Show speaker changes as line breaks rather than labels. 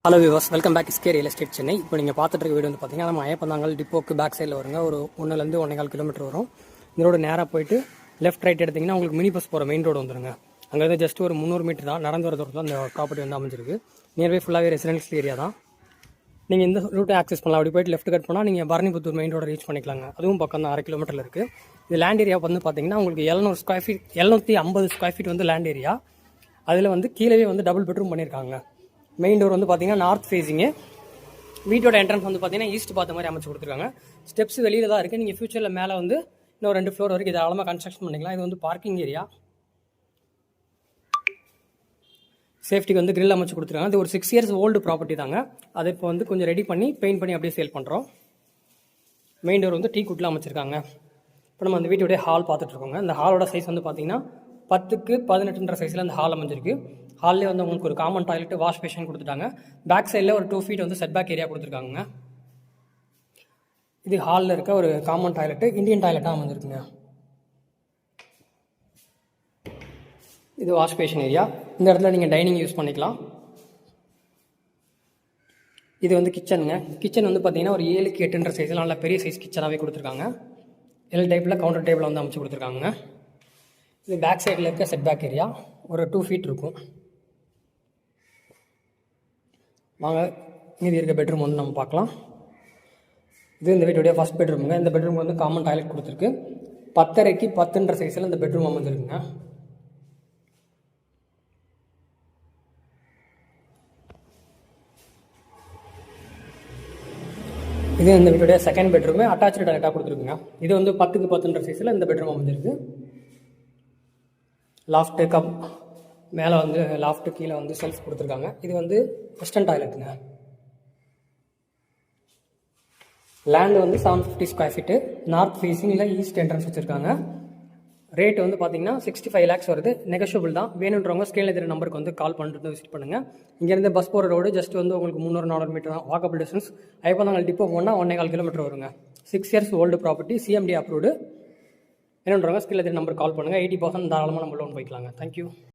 Hello viewers, welcome back sky real estate Chennai. இப்போ நீங்கள் பார்த்துட்டு இருக்க வீடு வந்து பார்த்தீங்கன்னா நம்ம ஐயப்பந்தாங்கல் டிப்போக்கு பேக் சைடில் வருங்க. ஒரு 1.5 1.25 கிலோமீட்டர் வரும். இந்த ரோடு நேராக போயிட்டு லெஃப்ட் ரைட் எடுத்திங்கன்னா உங்களுக்கு மினி பஸ் போகிற மெயின் ரோடு வந்துருங்க. அங்கேருந்து ஜஸ்ட் ஒரு 300 மீட்டர் தான், நடந்து வர தூரத்தில் அந்த ப்ராப்பர்ட்டி வந்து அமைஞ்சிருக்கு. நியர்பை ஃபுல்லாகவே ரெசிடென்ஷியல் ஏரியா தான். நீங்கள் இந்த ரூட்டை ஆக்சஸ் பண்ணலாம். அப்படி போயிட்டு லெஃப்ட் கட் பண்ணால் நீங்கள் பரணிபுத்தூர் மெயின் ரோட ரீச் பண்ணிக்கலாங்க. அதுவும் பக்கம் தான், 1/2 கிலோமீட்டரில் இருக்குது. இது லேண்ட் ஏரியா வந்து பார்த்தீங்கன்னா உங்களுக்கு 700 ஸ்கொயர் ஃபீட் 750 ஸ்கொயர் ஃபீட் வந்து லேண்ட் ஏரியா. அதில் வந்து கீழே வந்து டபுள் பெட்ரூம் பண்ணியிருக்காங்க. மெயின் டோர் வந்து பார்த்தீங்கன்னா நார்த் ஃபேஸிங்கு. வீட்டோட என்ட்ரன்ஸ் வந்து பார்த்தீங்கன்னா ஈஸ்ட் பார்த்த மாதிரி அமைச்சு கொடுத்துருக்காங்க. ஸ்டெப்ஸ் வெளியில் தான் இருக்குது. நீங்கள் ஃபியூச்சரில் மேலே வந்து இன்னும் 2 ஃப்ளோர் வரைக்கும் இதை அளமாக கன்ஸ்ட்ரக்ஷன் பண்ணிக்கலாம். இது வந்து பார்க்கிங் ஏரியா. சேஃப்டிக்கு வந்து கிரில் அமைச்சு கொடுத்துருக்காங்க. இது ஒரு 6 இயர்ஸ் ஓல்டு ப்ராப்பர்ட்டி தாங்க. அதை இப்போ வந்து கொஞ்சம் ரெடி பண்ணி பெயிண்ட் பண்ணி அப்படியே சேல் பண்ணுறோம். மெயின் டோர் வந்து டீ குட்டில் அமைச்சிருக்காங்க. இப்போ நம்ம அந்த வீட்டோடைய ஹால் பார்த்துட்ருக்கோங்க. இந்த ஹாலோட சைஸ் வந்து பார்த்தீங்கன்னா 10க்கு 18 சைஸில் அந்த ஹால் அமைஞ்சிருக்கு. ஹால்லேயே வந்து உங்களுக்கு ஒரு காமன் டாய்லெட், வாஷ் பேஷன் கொடுத்துட்டாங்க. பேக் சைடில் ஒரு 2 ஃபீட் வந்து செட் பேக் ஏரியா கொடுத்துருக்காங்க. இது ஹாலில் இருக்க ஒரு காமன் டாய்லெட்டு, இந்தியன் டாய்லெட்டாக அமைஞ்சிருக்குங்க. இது வாஷ் பேஷன் ஏரியா. இந்த இடத்துல நீங்கள் டைனிங் யூஸ் பண்ணிக்கலாம். இது வந்து கிச்சனுங்க. கிச்சன் வந்து பார்த்தீங்கன்னா ஒரு 7க்கு 8 சைஸில் நல்ல பெரிய சைஸ் கிச்சனாகவே கொடுத்துருக்காங்க. எல் டைப்பில் கவுண்டர் டேபிள் வந்து அமைச்சு கொடுத்துருக்காங்க. இது பேக் சைடில் இருக்க செட் பேக் ஏரியா, ஒரு 2 ஃபீட் இருக்கும். வாங்க மீதி இருக்க பெட்ரூம் வந்து நம்ம பார்க்கலாம். இது இந்த வீட்டுடைய ஃபஸ்ட் பெட்ரூமுங்க. இந்த பெட்ரூம் வந்து காமன் டாய்லெட் கொடுத்துருக்கு. 10.5க்கு 10 சைஸில் இந்த பெட்ரூம் அமைஞ்சிருக்குங்க. இது இந்த வீட்டுடைய செகண்ட் பெட்ரூமு, அட்டாச்சு டாய்லெட்டாக கொடுத்துருக்குங்க. இது வந்து 10க்கு 10 சைஸில் இந்த பெட்ரூம் அமைஞ்சிருக்கு. லாஃப்ட்டு கப் மேலே வந்து லாஃப்ட்டு கீழே வந்து செல்ஃப் கொடுத்துருக்காங்க. இது வந்து வெஸ்டர்ன் டாய்லெட்டுங்க. லேண்டு வந்து 750 ஸ்கொயர் ஃபீட்டு, நார்த் ஃபேஸிங்கில் ஈஸ்ட் என்ட்ரன்ஸ் வச்சுருக்காங்க. ரேட்டு வந்து பார்த்தீங்கன்னா 65 lakhs வருது. நெகோஷியபிள் தான். வேணுன்றவங்க ஸ்கேலில் இருக்கிற நம்பருக்கு வந்து கால் பண்ணிட்டு விசிட் பண்ணுங்கள். இங்கேருந்து பஸ் போகிற ரோடு ஜஸ்ட் வந்து உங்களுக்கு 300-400 மீட்டர் தான், வாக்கபிள் டிஸ்டன்ஸ். ஐயப்பந்தாங்கல் டிப்போ போனால் 1.25 கிலோமீட்டர் வருங்க. 6 years old property, CMD approved. வேணுன்றவங்க ஸ்கேலில் இருக்கிற நம்பருக்கு கால் பண்ணுங்கள். 80% தாராளமாக நம்ம லோன் போய்க்கலாங்க. தேங்க்யூ.